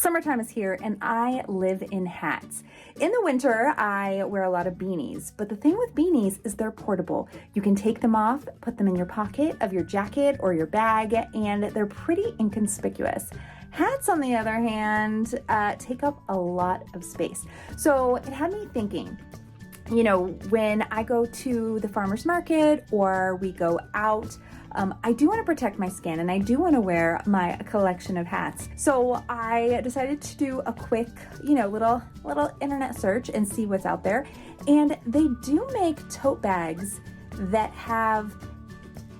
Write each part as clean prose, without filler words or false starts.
Summertime is here and I live in hats. In the winter, I wear a lot of beanies, but the thing with beanies is they're portable. You can take them off, put them in your pocket of your jacket or your bag, and they're pretty inconspicuous. Hats, on the other hand, take up a lot of space. So it had me thinking, you know, when I go to the farmer's market or we go out, I do want to protect my skin and I do want to wear my collection of hats. So I decided to do a quick, little internet search and see what's out there. And they do make tote bags that have,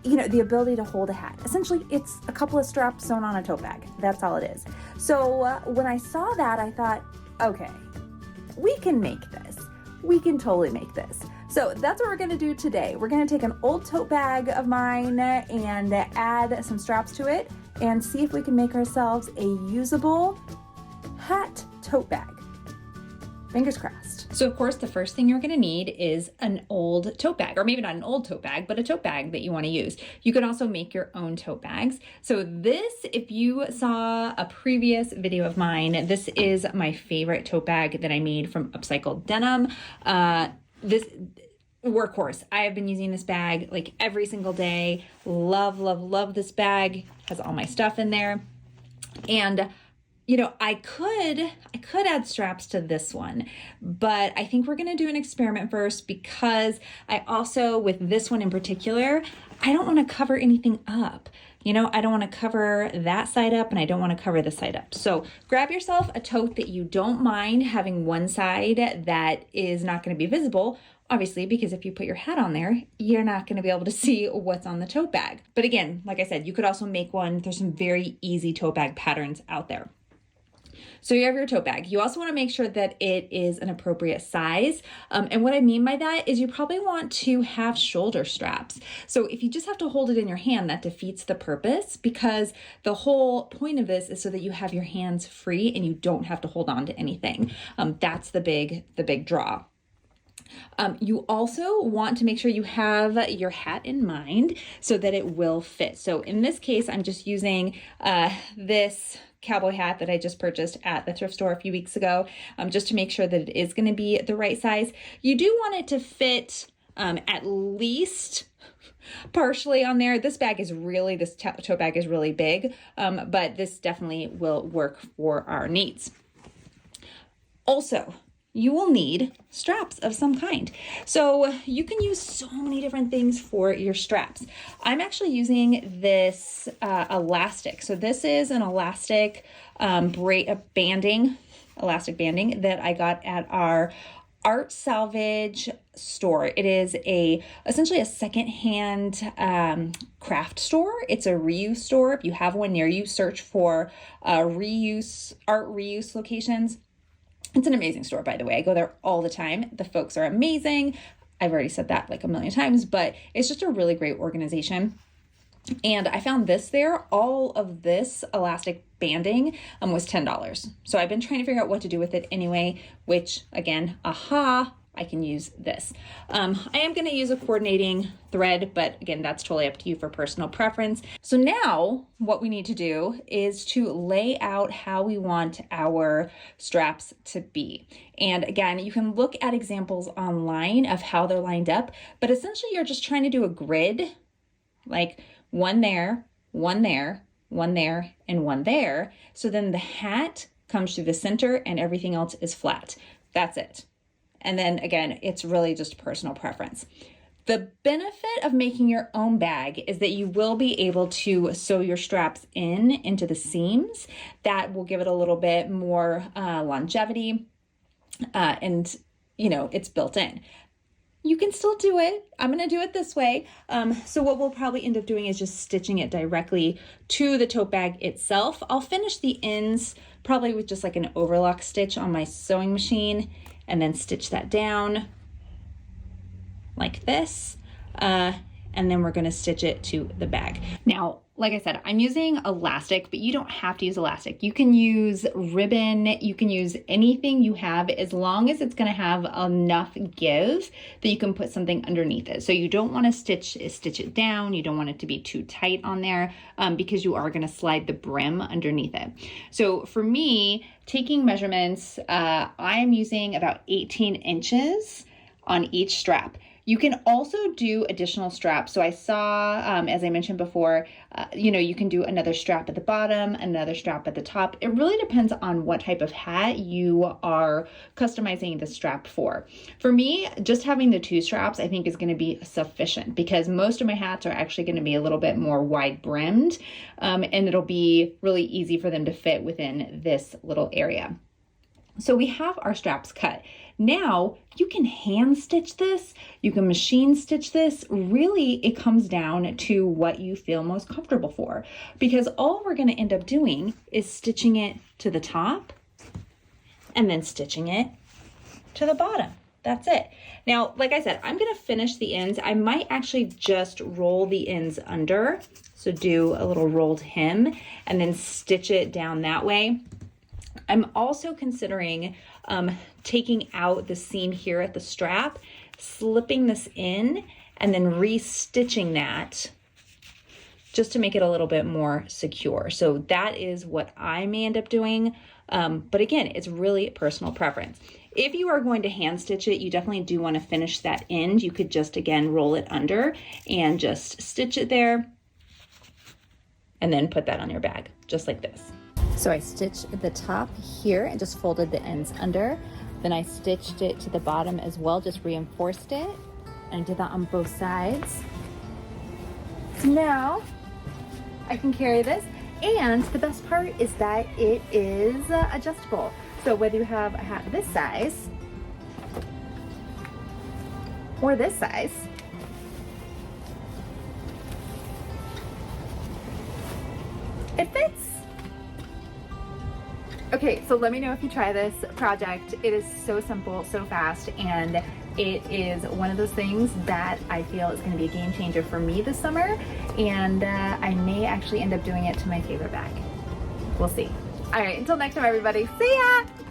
the ability to hold a hat. Essentially, it's a couple of straps sewn on a tote bag. That's all it is. So when I saw that, I thought, okay, we can make this. We can totally make this. So that's what we're gonna do today. We're gonna take an old tote bag of mine and add some straps to it and see if we can make ourselves a usable hat tote bag. Fingers crossed. So of course, the first thing you're gonna need is an old tote bag, or maybe not an old tote bag, but a tote bag that you wanna use. You can also make your own tote bags. So this, if you saw a previous video of mine, this is my favorite tote bag that I made from upcycled denim. This workhorse. I have been using this bag like every single day. Love, love, love this bag. Has all my stuff in there. And I could add straps to this one, but I think we're going to do an experiment first because I also, with this one in particular, I don't want to cover anything up. I don't want to cover that side up and I don't want to cover this side up. So grab yourself a tote that you don't mind having one side that is not going to be visible, obviously, because if you put your hat on there, you're not going to be able to see what's on the tote bag. But again, like I said, you could also make one. There's some very easy tote bag patterns out there. So you have your tote bag. You also want to make sure that it is an appropriate size. And what I mean by that is you probably want to have shoulder straps. So if you just have to hold it in your hand, that defeats the purpose because the whole point of this is so that you have your hands free and you don't have to hold on to anything. That's the big draw. You also want to make sure you have your hat in mind so that it will fit. So in this case, I'm just using this cowboy hat that I just purchased at the thrift store a few weeks ago, just to make sure that it is going to be the right size. You do want it to fit at least partially on there. This tote bag is really big, but this definitely will work for our needs. Also, you will need straps of some kind. So you can use so many different things for your straps. I'm actually using this elastic. So this is an elastic banding that I got at our art salvage store. It is essentially a secondhand craft store. It's a reuse store. If you have one near you, search for art reuse locations. It's an amazing store, by the way. I go there all the time. The folks are amazing. I've already said that like a million times, but it's just a really great organization. And I found this there. All of this elastic banding was $10. So I've been trying to figure out what to do with it anyway, which again, I can use this. I am going to use a coordinating thread, but again, that's totally up to you for personal preference. So now what we need to do is to lay out how we want our straps to be. And again, you can look at examples online of how they're lined up, but essentially you're just trying to do a grid, like one there, one there, one there, and one there. So then the hat comes through the center and everything else is flat. That's it. And then again, it's really just personal preference. The benefit of making your own bag is that you will be able to sew your straps into the seams. That will give it a little bit more longevity and it's built in. You can still do it. I'm going to do it this way. So what we'll probably end up doing is just stitching it directly to the tote bag itself. I'll finish the ends probably with just like an overlock stitch on my sewing machine and then stitch that down like this. and then we're gonna stitch it to the bag. Now, like I said, I'm using elastic, but you don't have to use elastic. You can use ribbon, you can use anything you have as long as it's gonna have enough give that you can put something underneath it. So you don't wanna stitch it down, you don't want it to be too tight on there because you are gonna slide the brim underneath it. So for me, taking measurements, I'm using about 18 inches on each strap. You can also do additional straps. So I saw, as I mentioned before, you can do another strap at the bottom, another strap at the top. It really depends on what type of hat you are customizing the strap for. For me, just having the 2 straps, I think is going to be sufficient because most of my hats are actually going to be a little bit more wide brimmed, and it'll be really easy for them to fit within this little area. So we have our straps cut. Now you can hand stitch this, you can machine stitch this. Really, it comes down to what you feel most comfortable for, because all we're going to end up doing is stitching it to the top and then stitching it to the bottom. That's it. Now, like I said, I'm going to finish the ends. I might actually just roll the ends under. So do a little rolled hem and then stitch it down that way. I'm also considering taking out the seam here at the strap, slipping this in, and then re-stitching that just to make it a little bit more secure. So that is what I may end up doing. But again, it's really personal preference. If you are going to hand stitch it, you definitely do want to finish that end. You could just, again, roll it under and just stitch it there and then put that on your bag, just like this. So I stitched the top here and just folded the ends under. Then I stitched it to the bottom as well, just reinforced it. And I did that on both sides. So now I can carry this. And the best part is that it is adjustable. So whether you have a hat this size or this size, it fits. Okay, so let me know if you try this project. It is so simple, so fast, and it is one of those things that I feel is going to be a game changer for me this summer, and I may actually end up doing it to my favorite bag. We'll see. All right, until next time, everybody. See ya!